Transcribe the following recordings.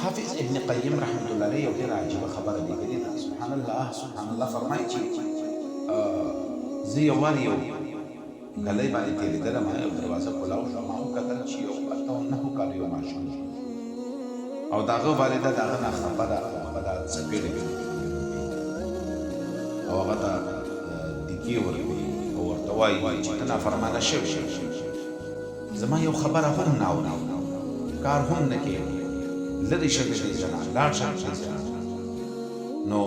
حافظ ابن قیم رحمت الله علیه یو ډېره عجیبه خبره لیکلې ده. سبحان الله سبحان الله فرمایي چې زه یو وار یو ګلۍ باندې تېرېدلم، یو دروازه کولاو شوه، ما وکتل چې یو 8 کاله یو ماشوم او د هغه والده د هغه نه خفه ده، هغه دا څپېړې کوي او هغه ته دیکې ورکوي او ورته وایي چې ته نافرمانه شوې. زما یو خبره هم نه اوري، کار هم نه کوي، لرې شه د دې ځایه، لاړ شه د دې ځایه. نو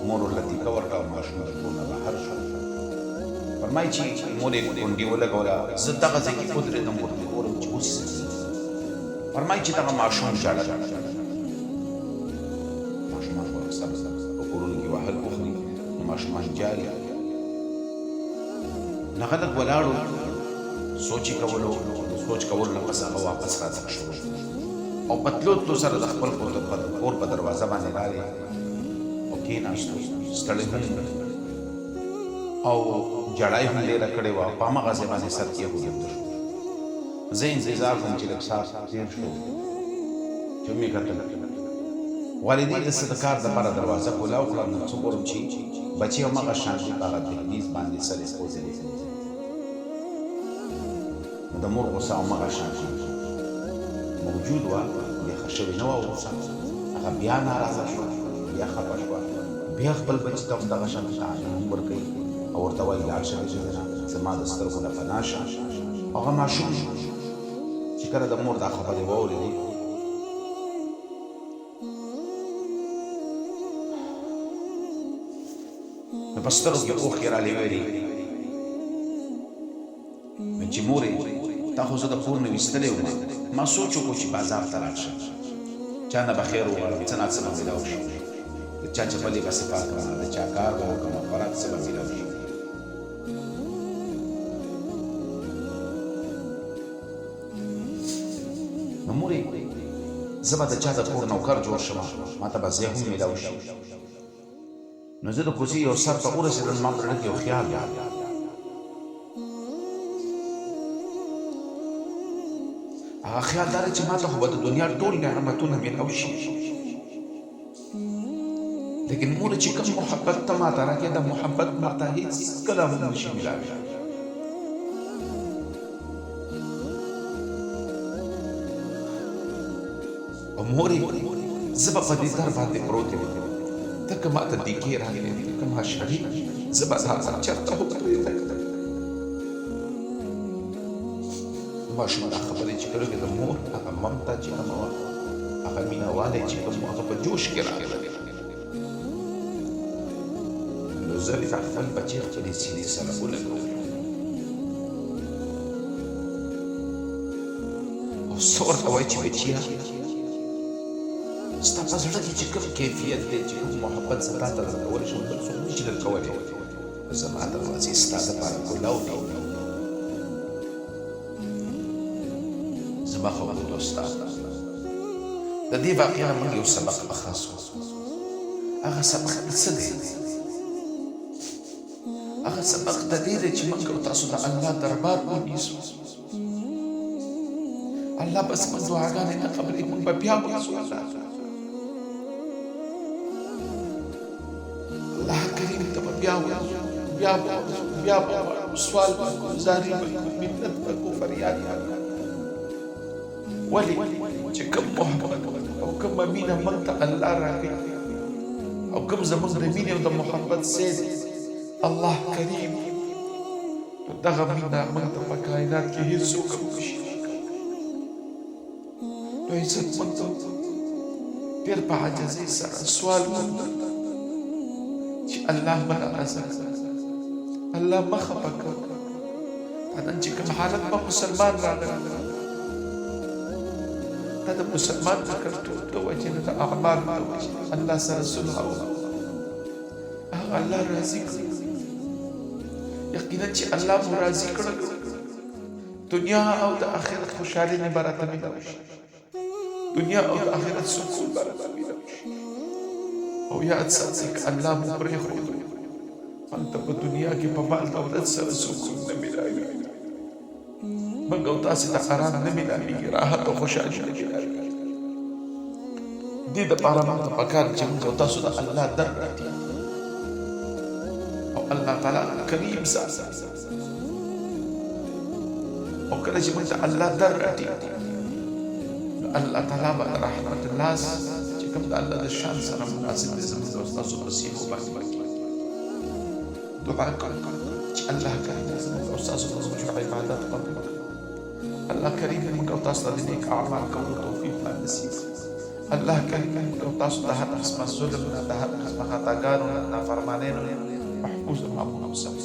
مور ورله تیکه ورکړه او ماشوم د کور نه بهر شو. فرمایي چې مور یې کونډي ولګوله، زه دغه ځای کې ودرېدم ورته ګورم چې اوس څه کېږي. فرمایي چې دغه ماشوم ژړل، ماشومان خو اکثر په کورونو کې وهل اخلي، نو ماشومان جاري. نو هغه لږ ولاړو، سوچ یې کولو، سوچ کولو نه پس هغه واپس راتګ شروع شو او په تلو تلو سره د خپل کور په دروازه باندې راغی او کېناستو، ستړی هم او جړا یې هم ډېره کړې وه، په همغه ځای باندې سر کېښودل شو. زه انتظار کوم چې لږ ساعت تېر شو چې ومې کتل والدې د څه د کار دپاره دروازه کولاو کړه، نو څه ګورم چې بچې همغه شانتې په هغه دهلیز باندې سر یې خوځېدلی، نو د مور غوسه همغه شانتې موجود وه، بیخه شوې نه وه غوسه. هغه بیا ناراضه شوه، بیا خفه شوه، بیا خپل بچي ته هم دغه شان تعلیم ورکوي او ورته وایي لاړ شه دې ځای نه، زما د سترګو نه پناه شه. هغه ماشوم چې کله د مور دا خبرې واورېدې، نو په سترګو کې اوښکې رالې ویلې چې مورې تا خو زه د کور نه ویستلی وم، ما سوچ وکړو چې بازار ته لاړ شم، چا نه به خیر وغواړم، څه ناڅه به میلاو شي، د چا چپلې به صفا کړمه، د چا کار به وکړمه، خوراک څه به میلاو شي. نو مورې زه به د چا د کور نوکر جوړ شم، ما ته به ځای هم میلاو شي. نو زه د کوڅې یو سر ته ورسېدم، زما په زړه کې یو خیال راغی، هغه خیال دا دی چې ما ته خو به د دنیا ټول نعمتونه میلاو شي، لیکن مور چې کوم محبت ته ما ته راکړې، دا محبت ما ته هېڅکله هم نشي میلاوي. او مورې زه به په دې در باندې پروت یم، ته که ما ته دیکې راغلې، ته که ما شړې، زه به دا چېرته وګرځېدم. ماشوم دا خبرې چې کړې د مور هغه ممته چې کومه وه، هغه مینه والی چې کوم هغه په جوش کې راغلی. نو زه بیا خپل بچی خپلې سینې سره ولګولم او څه ورته وایي چې بچیه ستا په زړه کې چې کوم کیفیت دی، چې کوم محبت زه تا ته درکولی شم، بل څوک نشي درکولی. زما دروازې ستا دپاره کولاو دي. زما خبرو استاد د دې واقعه موږ یو سبق اخلو. هغه سبق څه دی؟ هغه سبق د دې دی چې موږ او تاسو د الله دربار ونیسو. الله بس موږ دعاګانې نه قبلوي، موږ به بیا وایو الله کریم ته به بیا وایو، بیا به سوال به کوو، زاري به کوو، منت به کوو، فریاد به کوو. ولې چې کوم محبت او کومه مینه موږ ته الله راکوي او کوم زموږ د مینې او د محبت ځای دی الله کریم، نو دغه مینه موږ ته په کائنات کې هېڅوک هم نشي راکولی. نو عزت موږ ته ډېر په عاجزۍ سره سوال وکړو چې الله مه ناراضه کړه، الله مه خفه کړه. دا نن چې کوم حالت به مسلمان راغلی، دا د مسلمان فکرتوب د وجې نه، د اعمالو د وجې نه الله سره صلح وکړو، هغه الله راضي کړو. یقینا چې الله مو راضي کړه، دنیا او د آخرت خوشحالي نه به راته میلاو شي، دنیا او د آخرت سکون به راته میلاو شي. او یاد ساتئ که الله مو پرېښودو، هلته په دنیا کې په مال دولت سره سکون نه میلاوي، موږ او تاسې ته آرام نه میلاویږي، راحت او خوشحالي نه میلاویږي. دې دپاره موږ ته پکار چې موږ او تاسو د الله در راټي او الله تعالی کریم ذات او کله چې موږ ته الله در راټي الله تعالی به رحمت الله چې کوم د الله د شان سره مناسب دي زموږ او تاسو په سیمو باندې دعا کوم چې الله کریم زموږ او تاسو په عبادت قبول الله کریم موږ او تاسو د نیک اعمال کولو توفیق نصیب الله کریم موږ او تاسو د هر قسمه ظلم نه د هر قسمه خطاګانو نه نافرمانیو نه محفوظ او معصوم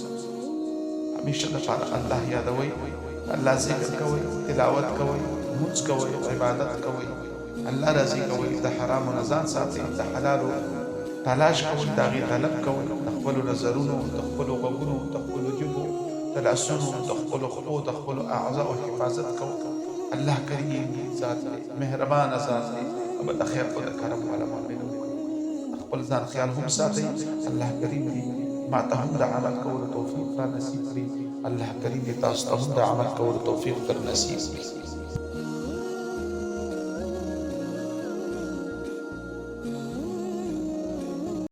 همیشه دپاره الله یادوئ الله ذکر کوئ تلاوت کوئ لمونځ کوئ عبادت کوئ الله راضي کوئ د حرامو نه ځان ساتئ د حلالو تلاش کوئ د هغې طلب کوئ د خپلو نظرونو د خپلو غوږونو د خپلو ژبو د لاسونو د خپلو خولو د خپلو اعضاو حفاظت کوئ الله کریم ذات دی مهربانه ذات دی او د خیر او د کرم والا مؤمن خپل ځان خیال هم ساتئ الله کریم دی ما ته هم د عمل کولو توفیق را نصیب کړي الله کریم دی تاسو ته هم د عمل کولو توفیق در نصیب کړي